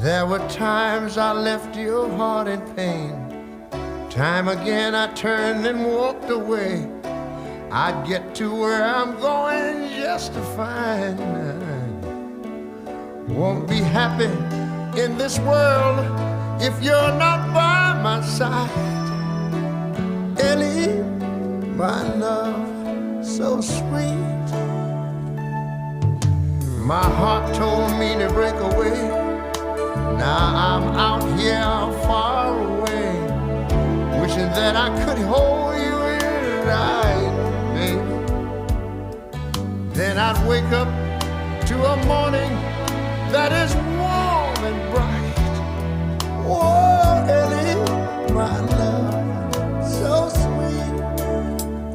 There were times I left your heart in pain. Time again I turned and walked away. I'd get to where I'm going just to find. Won't be happy in this world if you're not by my side. Ellie, my love, so sweet. My heart told me to break away. Now I'm out here far away, wishing that I could hold you tight, baby. Then I'd wake up to a morning that is warm and bright. Whoa.